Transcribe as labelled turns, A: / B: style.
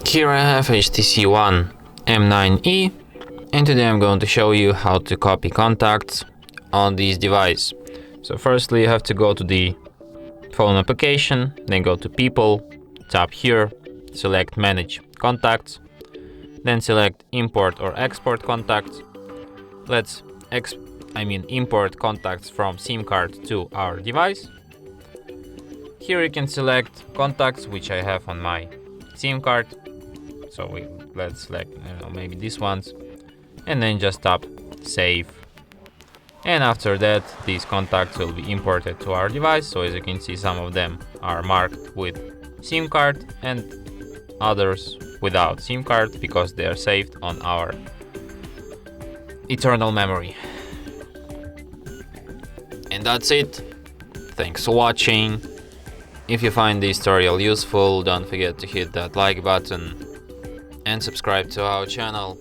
A: Here I have HTC One M9E, and today I'm going to show you how to copy contacts on this device. So firstly you have to go to the phone application, then go to People, tap here, select Manage Contacts, then select Import or Export Contacts. Let's import contacts from SIM card to our device. Here you can select contacts which I have on my SIM card. So let's select, maybe these ones, and then just tap Save. And after that, these contacts will be imported to our device. So as you can see, some of them are marked with SIM card and others without SIM card because they are saved on our eternal memory. And that's it. Thanks for watching. If you find this tutorial useful, don't forget to hit that like button and subscribe to our channel.